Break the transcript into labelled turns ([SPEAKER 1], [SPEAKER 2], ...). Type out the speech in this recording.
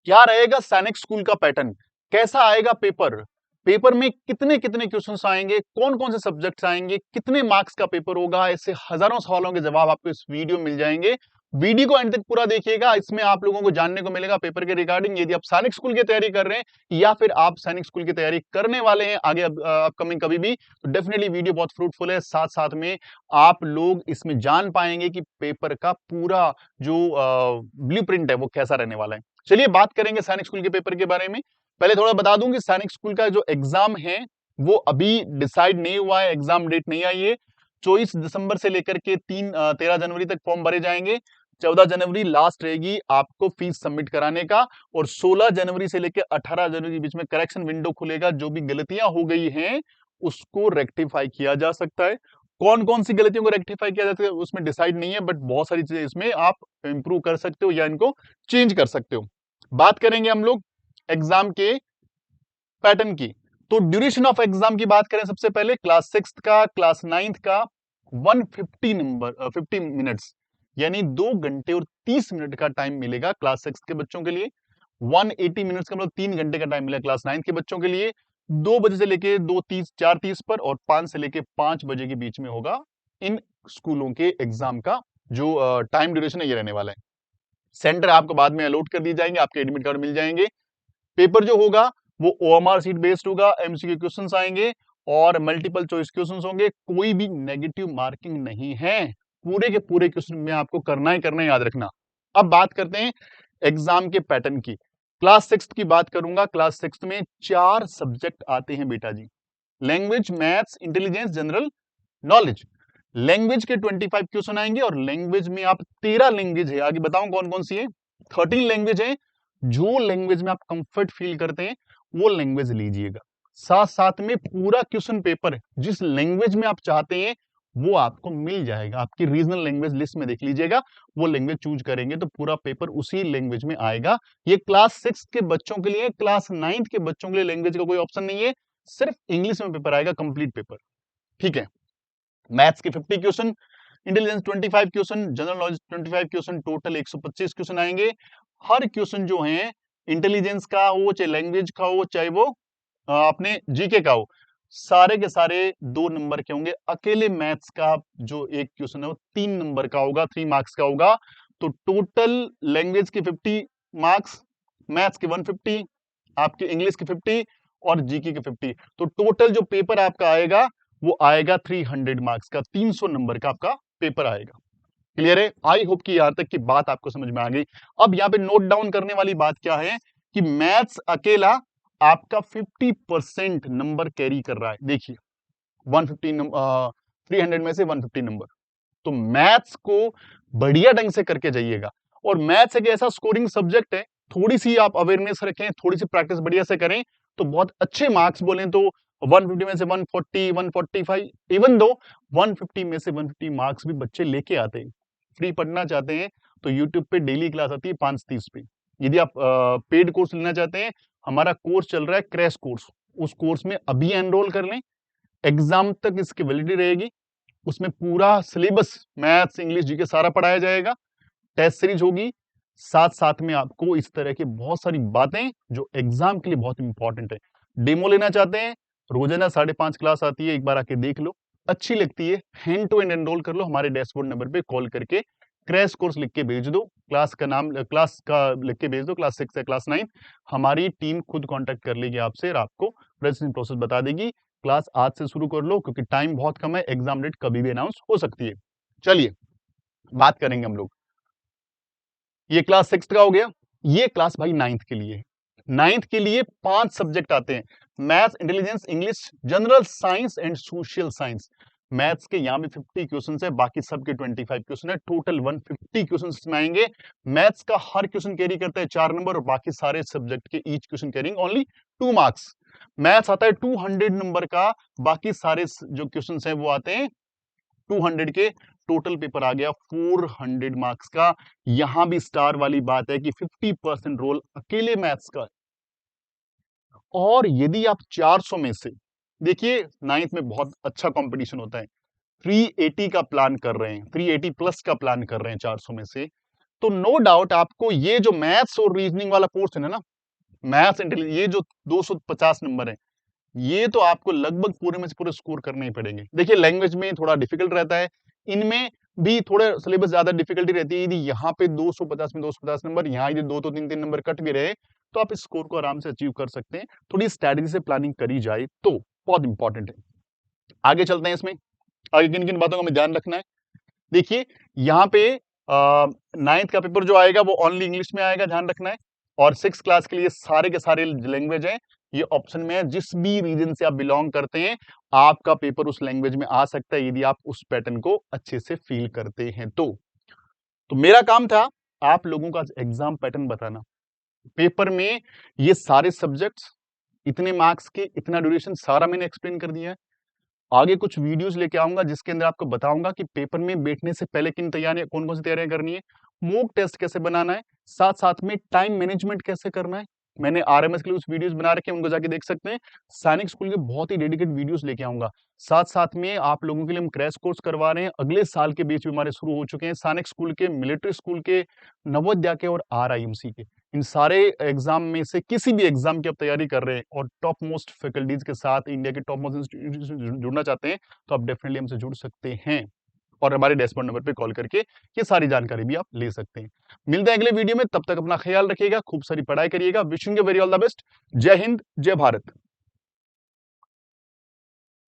[SPEAKER 1] क्या रहेगा सैनिक स्कूल का पैटर्न, कैसा आएगा पेपर, पेपर में कितने कितने क्वेश्चंस आएंगे, कौन कौन से सब्जेक्ट्स आएंगे, कितने मार्क्स का पेपर होगा, ऐसे हजारों सवालों के जवाब आपको इस वीडियो में मिल जाएंगे। वीडियो को एंड तक पूरा देखिएगा, इसमें आप लोगों को जानने को मिलेगा पेपर के रिगार्डिंग, यदि आप सैनिक स्कूल की तैयारी कर रहे हैं या फिर आप सैनिक स्कूल की तैयारी करने वाले हैं आगे अपकमिंग कभी भी, तो डेफिनेटली वीडियो बहुत फ्रूटफुल है। साथ साथ में आप लोग इसमें जान पाएंगे कि पेपर का पूरा जो ब्लूप्रिंट है वो कैसा रहने वाला है। चलिए बात करेंगे सैनिक स्कूल के पेपर के बारे में। पहले थोड़ा बता दूं कि सैनिक स्कूल का जो एग्जाम है वो अभी डिसाइड नहीं हुआ है, एग्जाम डेट नहीं आई है। 24 दिसंबर से लेकर के 13 जनवरी तक फॉर्म भरे जाएंगे। 14 जनवरी लास्ट रहेगी आपको फीस सबमिट कराने का, और 16 जनवरी से लेकर 18 जनवरी के बीच में करेक्शन विंडो खुलेगा। जो भी गलतियां हो गई हैं उसको रेक्टिफाई किया जा सकता है। कौन कौन सी गलतियों को रेक्टिफाई किया जाता है उसमें डिसाइड नहीं है, बट बहुत सारी चीजें इसमें आप इंप्रूव कर सकते हो या इनको चेंज कर सकते हो। बात करेंगे हम लोग एग्जाम के पैटर्न की। तो ड्यूरेशन ऑफ एग्जाम की बात करें, सबसे पहले क्लास 6 का, क्लास 9 का 50 मिनट्स, यानी 2 घंटे और 30 मिनट का टाइम मिलेगा क्लास 6 के बच्चों के लिए। 180 मिनट्स का मतलब 3 घंटे का टाइम मिलेगा क्लास 9 के बच्चों के लिए। 2 बजे से लेके 2:30 4:30 पर, और 5 से लेके 5 बजे के बीच में होगा इन स्कूलों के एग्जाम का जो टाइम ड्यूरेशन है ये रहने वाला है। सेंटर आपको बाद में अलॉट कर दिए जाएंगे, आपके एडमिट कार्ड मिल जाएंगे। पेपर जो होगा वो ओएमआर सीट बेस्ड होगा, एमसीक्यू क्वेश्चंस आएंगे और मल्टीपल चॉइस क्वेश्चंस होंगे। कोई भी नेगेटिव मार्किंग नहीं है, पूरे के पूरे क्वेश्चन में आपको करना ही करना है, याद रखना। अब बात करते हैं एग्जाम के पैटर्न की। क्लास 6 की बात करूंगा। क्लास 6 में 4 सब्जेक्ट आते हैं बेटा जी, language, maths, intelligence, general knowledge. Language के 25 क्वेश्चन आएंगे, और लैंग्वेज में आप 13 लैंग्वेज है, आगे बताऊं कौन कौन सी है। 13 लैंग्वेज है। जो लैंग्वेज में आप कंफर्ट फील करते हैं वो लैंग्वेज लीजिएगा। साथ साथ में पूरा क्वेश्चन पेपर जिस लैंग्वेज में आप चाहते हैं वो आपको मिल जाएगा। आपकी रीजनल लैंग्वेज लिस्ट में देख लीजिएगा, वो लैंग्वेज चूज करेंगे तो पूरा पेपर उसी लैंग्वेज में आएगा। ये क्लास 6 के बच्चों के लिए। क्लास 9 के बच्चों के लिए लैंग्वेज का कोई ऑप्शन नहीं है, सिर्फ इंग्लिश में पेपर आएगा, कंप्लीट पेपर। ठीक है। मैथ्स के 50 question, intelligence 25 question, general knowledge 25 question, total 125 question आएंगे। हर क्वेश्चन जो है इंटेलिजेंस का हो, चाहे लैंग्वेज का हो, चाहे वो अपने जीके का हो, सारे के सारे 2 नंबर के होंगे। अकेले मैथ्स का जो एक क्वेश्चन है वो 3 नंबर का होगा, 3 मार्क्स का होगा। तो टोटल लैंग्वेज के 50 मार्क्स, मैथ्स के 150, आपके इंग्लिश के 50 और जीके के 50। तो टोटल जो पेपर आपका आएगा वो आएगा 300 मार्क्स का, 300 नंबर का आपका पेपर आएगा। क्लियर है? आई होप कि यहां तक की बात आपको समझ में आ गई। अब यहाँ पे नोट डाउन करने वाली बात क्या है कि मैथ्स अकेला आपका 50% नंबर कैरी कर रहा है। देखिए 150 नंबर, 300 में से 150 नंबर। तो मैथ्स को बढ़िया ढंग से करके जाइएगा। और मैथ्स एक ऐसा स्कोरिंग सब्जेक्ट है, थोड़ी सी आप अवेयरनेस रखें, थोड़ी सी प्रैक्टिस बढ़िया से करें तो बहुत अच्छे मार्क्स बोले तो 150 में से 140, 145, इवन दो 150 में से 150 मार्क्स भी बच्चे लेके आते हैं। फ्री पढ़ना चाहते हैं तो यूट्यूब पे डेली क्लास आती है 5:30 पे। यदि आप पेड कोर्स लेना चाहते हैं, हमारा कोर्स चल रहा है क्रैश कोर्स, उस कोर्स में अभी एनरोल कर लें। एग्जाम तक इसकी वैलिडिटी रहेगी। उसमें पूरा सिलेबस मैथ्स, इंग्लिश, जीके सारा पढ़ाया जाएगा। टेस्ट सीरीज होगी। साथ साथ में आपको इस तरह की बहुत सारी बातें जो एग्जाम के लिए बहुत इंपॉर्टेंट है। डेमो लेना चाहते हैं, रोजाना 5:30 क्लास आती है, एक बार आके देख लो, अच्छी लगती है, हैंड टू हैंड एनरोल कर लो। हमारे डैशबोर्ड नंबर पे कॉल करके क्रैश कोर्स लिख के भेज दो, क्लास का नाम, क्लास का लिख के भेज दो, क्लास 6 या क्लास 9। हमारी टीम खुद कांटेक्ट कर लेगी आपसे और आपको रजिस्ट्रेशन प्रोसेस बता देगी। क्लास आज से शुरू कर लो क्योंकि टाइम बहुत कम है, एग्जाम डेट कभी भी अनाउंस हो सकती है। चलिए बात करेंगे हम लोग। ये क्लास 6 का हो गया। ये क्लास भाई 9th के लिए। 9th के लिए 5 सब्जेक्ट आते हैं, maths, intelligence, English, general science and social science. Maths के यहाँ भी 50 क्वेश्चन है, बाकी सबके 25 क्वेश्चन है, टोटल 150 क्वेश्चन इसमें आएंगे। मैथ्स का हर क्वेश्चन कैरी करता है 4 नंबर, और बाकी सारे सब्जेक्ट के each question carrying only 2 marks. Maths आता है 200 नंबर का, बाकी सारे जो क्वेश्चन है वो आते हैं 200 के। टोटल पेपर आ गया 400 मार्क्स का। यहां भी स्टार वाली बात है कि 50% रोल अकेले मैथ्स का। और यदि आप 400 में से, देखिए 9th में बहुत अच्छा कंपटीशन होता है, 380 का प्लान कर रहे हैं, 380 प्लस का प्लान कर रहे हैं 400 में से, तो नो डाउट आपको ये जो मैथ्स और रीजनिंग वाला पोर्शन है ना, मैथ्स इंटेलिजेंस, ये जो 250 नंबर है, ये तो आपको लगभग पूरे में से पूरे स्कोर करने ही पड़ेंगे। देखिए लैंग्वेज में थोड़ा डिफिकल्ट रहता है, इनमें भी थोड़े सिलेबस ज्यादा डिफिकल्टी रहती है। यदि यहाँ पे 250 में 250 नंबर, यहाँ यदि 2 तो 3 नंबर कट भी रहे तो आप इस स्कोर को आराम से अचीव कर सकते हैं। थोड़ी स्ट्रेटेजी से प्लानिंग करी जाए तो बहुत इंपॉर्टेंट है। आगे चलते हैं, इसमें आगे किन किन बातों का हमें ध्यान रखना है। देखिए यहाँ पे 9th का पेपर जो आएगा वो ओनली इंग्लिश में आएगा, ध्यान रखना है। और 6th क्लास के लिए सारे के सारे लैंग्वेज हैं, ये ऑप्शन में है। जिस भी रीजन से आप बिलोंग करते हैं आपका पेपर उस लैंग्वेज में आ सकता है, यदि आप उस पैटर्न को अच्छे से फील करते हैं तो मेरा काम था आप लोगों का एग्जाम पैटर्न बताना। पेपर में ये सारे सब्जेक्ट्स, इतने मार्क्स के, इतना ड्यूरेशन, सारा मैंने एक्सप्लेन कर दिया है। आगे कुछ वीडियोस लेके आऊंगा जिसके अंदर आपको बताऊंगा कि पेपर में बैठने से पहले किन तैयारियां, कौन कौन सी तैयारियां करनी है, मॉक टेस्ट कैसे बनाना है, साथ साथ में टाइम मैनेजमेंट कैसे करना है। मैंने आरएमएस के लिए कुछ वीडियोस बना रखे हैं, उनको जाके देख सकते हैं। सैनिक स्कूल के बहुत ही डेडिकेटेड वीडियोस लेके आऊंगा। साथ साथ में आप लोगों के लिए हम क्रैश कोर्स करवा रहे हैं, अगले साल के बीच में हमारे शुरू हो चुके हैं। सैनिक स्कूल के, मिलिट्री स्कूल के, नवोदया के और आरआईएमसी के, इन सारे एग्जाम में से किसी भी एग्जाम की आप तैयारी कर रहे हैं और टॉप मोस्ट फैकल्टीज के साथ, इंडिया के टॉप मोस्ट इंस्टीट्यूट से जुड़ना चाहते हैं तो आप डेफिनेटली हमसे जुड़ सकते हैं और हमारे डैशबोर्ड नंबर पे कॉल करके ये सारी जानकारी भी आप ले सकते हैं। मिलते हैं अगले वीडियो में, तब तक अपना ख्याल रखिएगा, खूब सारी पढ़ाई करिएगा। Wishing you very all the best. जय हिंद, जय भारत।